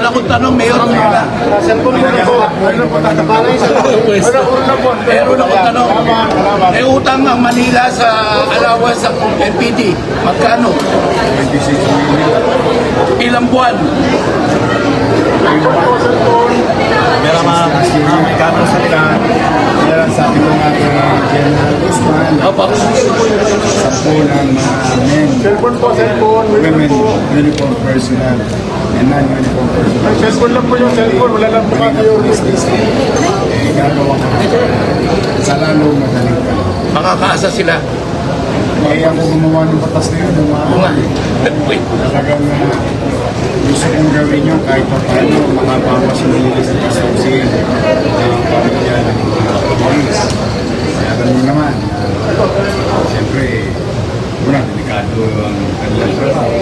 una kong tanong, Mayor Manila. Meron akong tanong, may utang ang Manila sa allowance sa NPD. Magkano? 26 million. Ilang buwan? Meron mga Amerikano sa nila. Meron sabi ko nga kay General Guzman, Opo. 10 ng mga men, women, uniform personnel, and non-uniform personnel. Cellphone lang po yung cellphone, wala lang po kayo. Gagawa ko sa lalong madaling ka. Makakaasa sila. Kaya ako gumawa ng batas na yun, talagang gusto kong gawin yun kahit pa paano makabawas yung nililis ng kasusin ng pamilya ng mga police. Kaya ganun naman. Siyempre, una, delikado ang kanilang trabaho.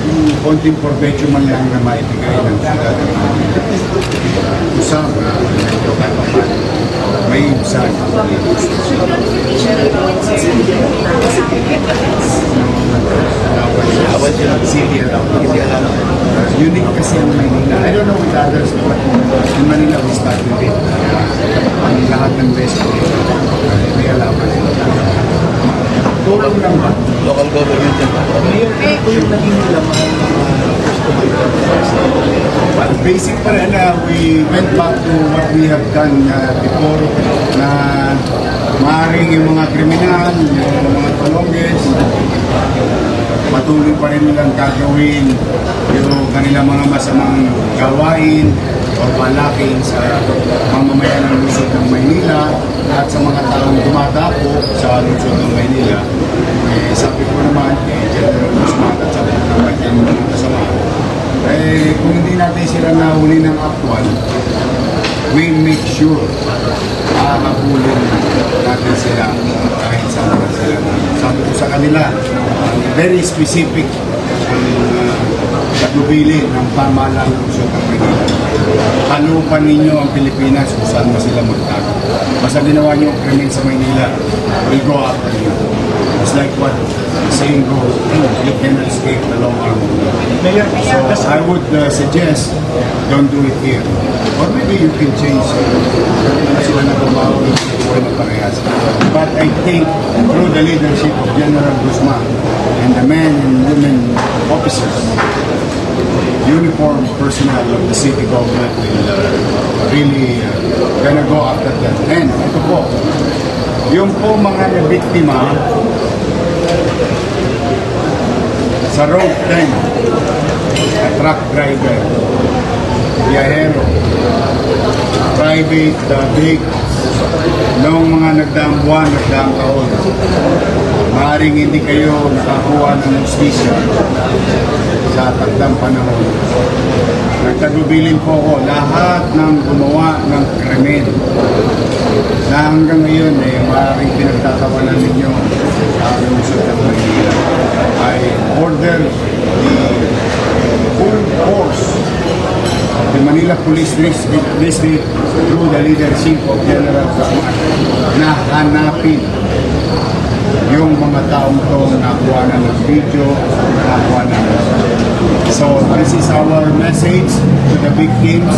Yung konting provecho man lang na maibigay ng sila ng usap na medyo kahit pa paano may ibsan. Unique kasi ang Manila. I don't know with others, but in Manila we start with it. Ang lahat ng best may alaman. Tulong lang ba? Local government yan. Ito yung naging laman but basic pa rin we went back to what we have done before na maaaring yung mga kriminal, yung mga tulonges, patuloy pa rin nilang gagawin yung kanilang mga masamang gawain o palaking sa mamamayan ng lungsod ng Maynila at sa mga taong dumadapo sa lungsod ng Maynila. Sabi ko naman kay General Guzman at sabi ko naman kay mga kasama, kung hindi natin sila nahuli ng actual, we make sure makakabulin natin sila kahit saan na sila. Sabi ko sa kanila, very specific ang pagubili ng pamahalaan ng lungsod ng Maynila. Halupan ninyo ang Pilipinas kung saan mo sila magtago. Basta ginawa nyo ang krimen sa Maynila, we'll go after you. It's like what the saying goes, you cannot escape the long arm. So I would suggest, don't do it here. Or maybe you can change sila na gumawa ng buhay na parehas. But I think through the leadership of General Guzman and the men and women officers, uniform personnel of the city government will really gonna go after that. And ito po, yung po mga nabiktima sa road 10, truck driver, biyahero, private vehicles, noong mga nagdaang buwan, nagdaang taon, maaaring hindi kayo nakakuha ng justisya sa tagdang panahon. Nagtagubilin po ako lahat ng gumawa ng krimen na hanggang ngayon maaaring pinagtatawanan ninyo ang lungsod ng Maynila. I order the full force of the Manila Police District through the leadership of General Guzman na hanapin yung mga taong to nakuha na ng video, nakuha na. So this is our message to the victims.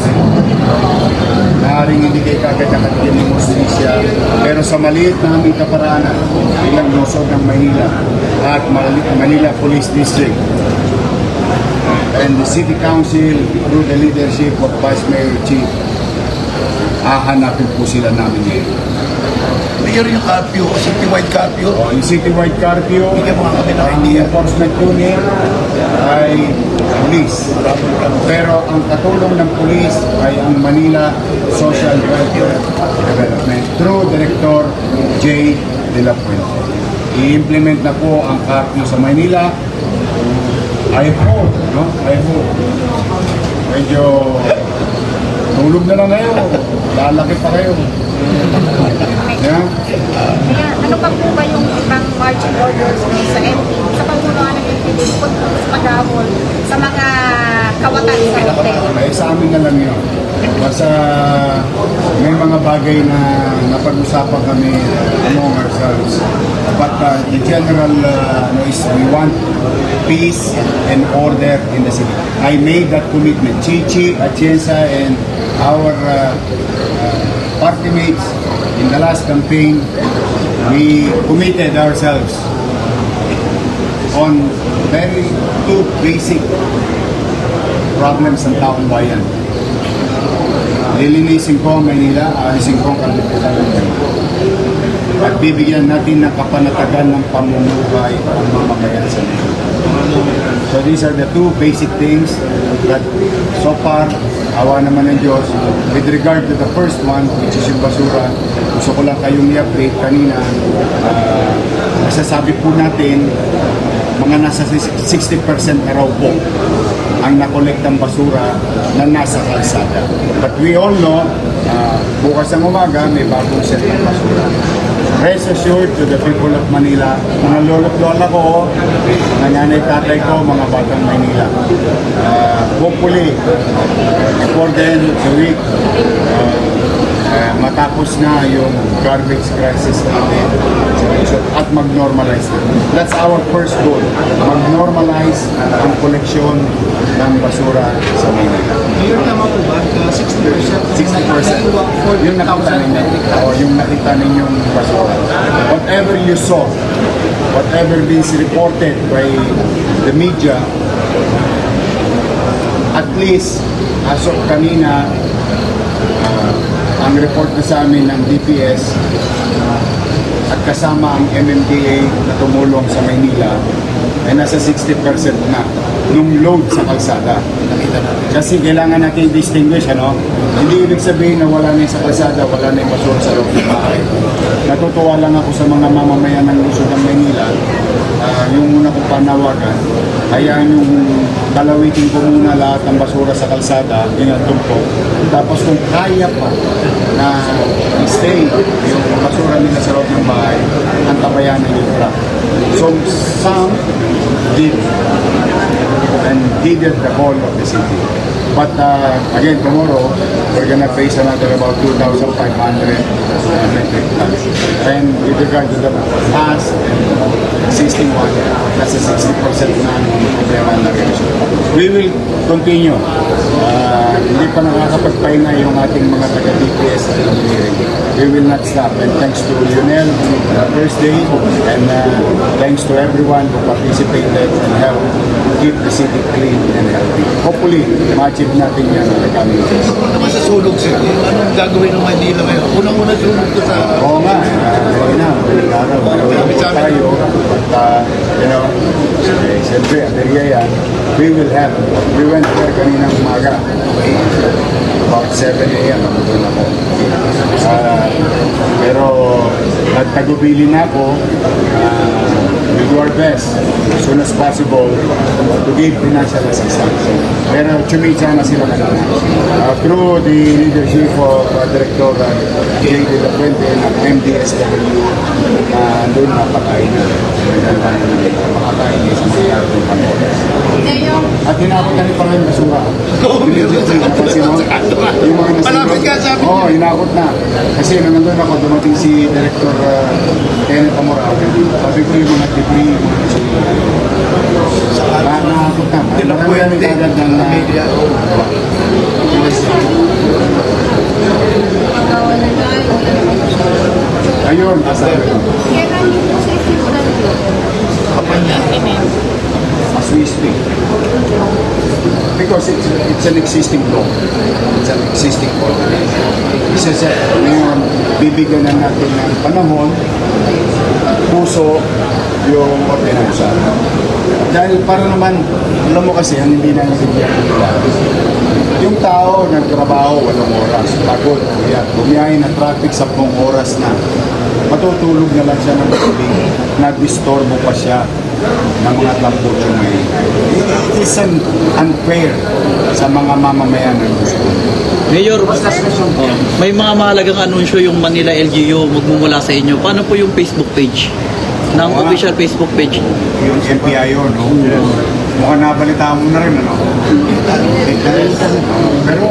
Maaaring hindi kayo kagad nakatigil ng justisya, pero sa maliit na aming kaparaanan, ilang lungsod ng Manila at Manila Police District and the City Council through the leadership of Vice Mayor Chief, hahanapin po sila namin ngayon. Mayor, yung curfew, citywide curfew. Yung citywide curfew, Bigyan mo nga kami ng ang idea. enforcement unit ay police. Pero ang katulong ng police ay ang Manila Social Welfare Development through Director J. De La Puente. I-implement na po ang curfew sa Manila. I hope, no? I hope. Medyo tulog na lang kayo. Lalaki pa kayo. Yeah? Kaya ano pa po ba yung ibang marching orders sa MP, sa pagbunuan ng MP, sa paghahol, sa mga kawatan sa hotel? Ay, sa amin na lang yun. Basta may mga bagay na napag-usapan kami among ourselves. But the general is we want peace and order in the city. I made that commitment. Chichi, Atienza, and our party mates in the last campaign, we committed ourselves on very two basic problems ng taong bayan. Lilinisin ko ang Maynila, alisin ko ang kalimitan ng Maynila. At bibigyan natin ng kapanatagan ng pamumuhay ang mamamayan sa Maynila. So these are the two basic things that so far, awa naman ng Diyos. With regard to the first one, which is yung basura, gusto ko lang kayong i-update kanina. Masasabi po natin, mga nasa 60% na raw po ang nakolektang basura na nasa kalsada. But we all know, bukas ng umaga, may bagong set ng basura. Rest assured to the people of Manila, mga lolo't lola ko, mga nanay tatay ko, mga batang Manila. Hopefully, before the end of the week, matapos na yung garbage crisis natin at mag-normalize na. That's our first goal, mag-normalize ang koleksyon ng basura sa Manila. Mayor, tama po ba? 60%? 60%. Yung nakita ninyo, yung nakita ninyong basura. Whatever you saw, whatever is reported by the media, at least as of kanina, ang report na sa amin ng DPS at kasama ang MMDA na tumulong sa Maynila ay nasa 60% na yung load sa kalsada. Kasi kailangan natin distinguish, ano? Hindi ibig sabihin na wala na yung sa kalsada, wala na yung basura sa loob ng bahay. Natutuwa lang ako sa mga mamamayan ng lungsod ng Maynila. Yung una kong panawagan, hayaan yung dalawitin ko muna lahat ng basura sa kalsada, inatumpok. Tapos kung kaya pa na stay yung basura nila sa loob ng bahay, ang tabayanan yung truck. So some did and heeded the call of the city. But again, tomorrow, we're gonna face another about 2,500 metric tons. And with regard to the past and existing one, that's a 60% na ang problema na rin. We will continue. Hindi pa nakakapagpahinga yung ating mga taga-DPS at engineering. We will not stop. And thanks to Lionel, first day, and thanks to everyone who participated and helped keep the city clean and healthy. Hopefully, ma-achieve natin yan in the coming days. Tungkol naman sa sunog, sir, anong gagawin ng Manila ngayon? Unang-una sunog ko sa... Oo nga, ayun na, maling araw. Malulungkot tayo, but, siyempre, aberya yan. We went there kaninang umaga. About 7 a.m. Nandun ako. Pero, nagtagubili na ako. We do our best as soon as possible to give financial assistance. Pero chumita na sila kanina. Through the leadership of Director J.D. La Puente ng MDSW, doon napakain na. Makakain na sa mga ng Panginoon. At hinakot na rin pala yung basura. Napansin mo? Yung mga nasunod. Malapit ka, sabi niya. Oo, hinakot na. Kasi nung nandun ako, dumating si Director Kenneth Amoral. Sabi ko yung mga debris, yung mga nasunod. Nakakot na. Marami kagad ng media. ayun, kasabi ko. Kailan yung sa FUW? As we speak. Because it's an existing law. It's an existing law. Isa sa ngayon, bibigyan na natin ng panahon, puso, yung ordinansa. Dahil para naman, alam mo kasi, ang hindi na nabigyan nila. Yung tao nagtrabaho 8 oras, pagod, bumiyahe na traffic 10 oras na. Matutulog na lang siya ng gabi, nag-disturbo pa siya ng mga tampucho ngayon. It is unfair sa mga mamamayan ng gusto. Mayor, may mga mahalagang anunsyo yung Manila LGU magmumula sa inyo. Paano po yung Facebook page? Ng official Facebook page? Yung MPIO, no? mukhang nabalitaan mo na rin, ano? Pero,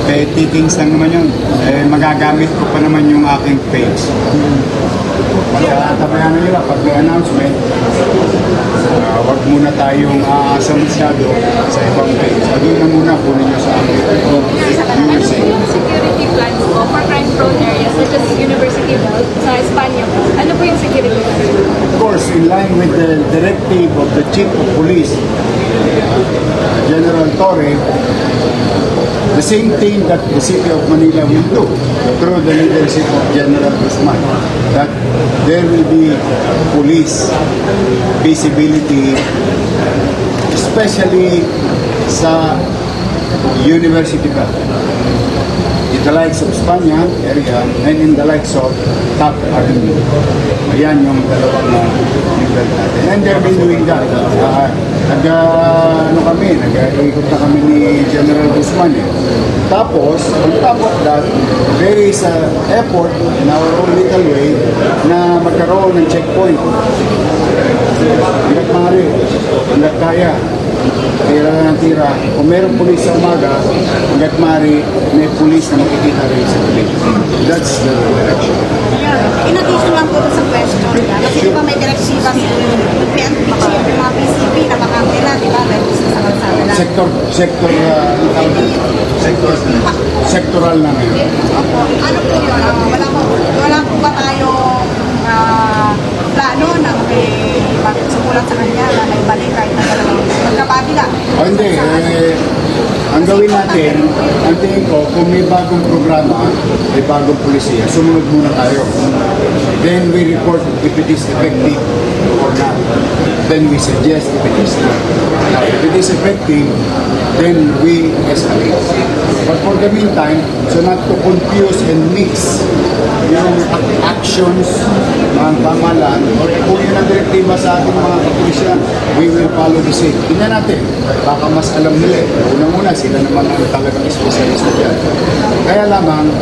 petty things lang naman yun. Magagamit ko pa naman yung aking page. Tabayan nila pag may announcement, wag muna tayong aasa masyado sa ibang page. Doon na muna kunin nyo sa akin. Ano yung security plans po for crime-prone areas such as University Road sa Espanya po? Ano po yung security plans? Of course, in line with the directive of the Chief of Police, General Torre, the same thing that the City of Manila will do through the leadership of General Guzman, that there will be police visibility, especially sa University Park, in the likes of Espanya area and in the likes of Top Avenue. Ayan yung dalawang legal natin. And they've been doing that. Nag-ikot na kami ni General Guzman eh. Tapos, on top of that, there is a effort in our own little way na magkaroon ng checkpoint. Hanggat maaari, hanggat kaya, tira na ng tira. Kung mayroong pulis sa umaga, hanggat maaari, may pulis na makikita rin sa pulis. That's the direction. In addition lang po sa question niya, kasi di ba may direksiba sa mga PCP na baka nila, di ba, may gusto sa kalsada na. Sectoral na ngayon. Opo, ano po yun? Wala po ba tayong plano na may sumulat sa kanya na may balik kahit na talagang magkababila? Hindi. Ang gawin natin, ang tingin ko, kung may bagong programa, may bagong polisiya, sumunod muna tayo. Then we report if it is effective or not. Then we suggest if it is not. Now, if it is effective, then we escalate. But for the meantime, so not to confuse and mix yung actions ng pamahalaan or kung yun ang direktiba sa ating mga kapulisya, we will follow the same. Tingnan natin, baka mas alam nila. Unang-una, sila naman ang talagang espesyalista dyan. Kaya lamang,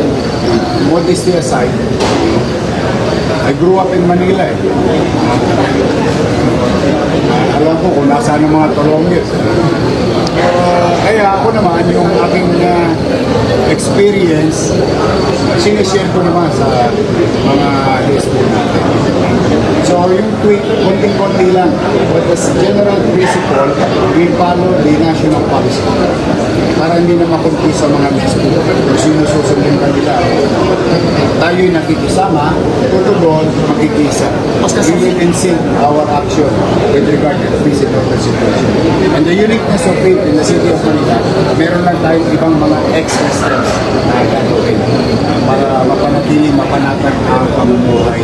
modesty aside, I grew up in Manila eh. Alam ko kung nasaan ang mga tolongit. Kaya ako naman, yung aking experience, sinishare ko naman sa mga lesbo natin. So yung tweet, konting-konti lang. But as general principle, we follow the national policy. Para hindi na makonfuse sa mga lesbo kung sino susundin kanila. Tayo'y nakikisama, tutugon, makikisa. We will insist our action with regard to the visit of the situation. And the uniqueness of it in the city of Manila, meron lang tayong ibang mga extra steps na gagawin para mapanatag ang pamumuhay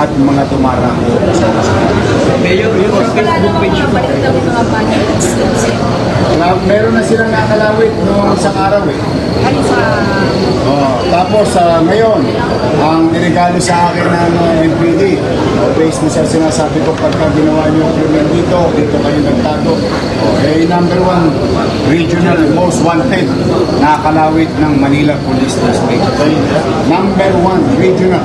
at mga tumarang sa masyarakat. Mayor, yung Wala Facebook namang page mga balik daw yung mga budgets. Meron na silang nakalawit noong isang araw eh. Ano sa... Tapos ngayon, ang niregalo sa akin ng MPD, based mo sa sinasabi ko pagka ginawa niyo krimen dito kayo nagtago. Number 1, regional most wanted, nakakalawit ng Manila Police District. Number 1, regional,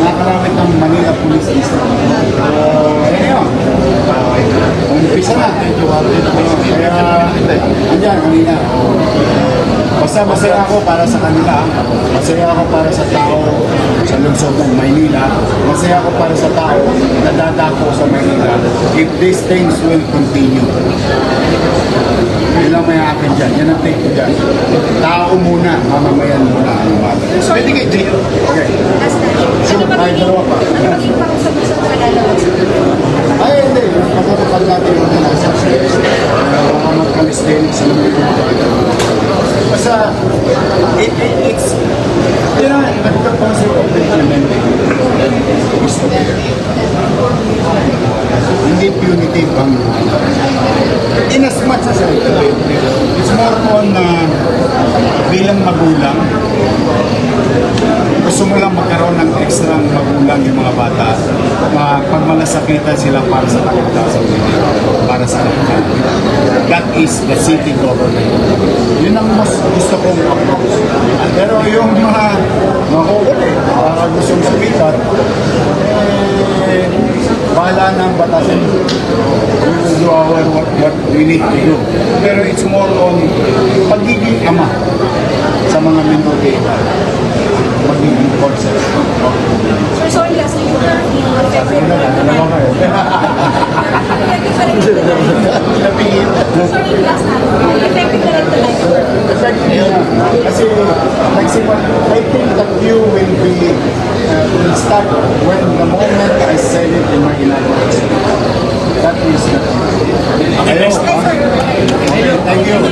nakakalawit ng Manila Police District. Ayun, umpisa na. Kaya, andyan kanina. Basta masaya ako para sa kanila, masaya ako para sa tao sa lungsod ng Maynila, masaya ako para sa tao na dadako sa Maynila if these things will continue. Yun lang may akin dyan, yan ang take ko dyan. Tao muna, mamamayan muna ang mga. Pwede kayo, Jay. Okay. Sure, ay dalawa pa. Maging pakasabasag sa lalabas. Ay, hindi. Pagkakapag natin yung nasa mga mag-calisthenics sa mga basta, it's, you know, the concept of implementing is there. Hindi punitive ang in as much as it's more on bilang magulang, gusto mo lang magkaroon ng extra magulang yung mga bata, pag malasakitan sila para sa kaligtasan nila, para sa kanila. That is the city government. Yun ang mas gusto kong approach. Pero yung mga mahuli, para gustong sumikat, bahala ng batasan. We will do what we need to do. Pero it's more on pagiging ama sa mga minor de edad. Magiging concept. Sir, sorry, lastly, yung affected pa rin Sorry, last na. Affected pa rin talaga. Kasi nagsimula, I think that you will be will start when the moment I said it in my inauguration. That is the okay, thank you.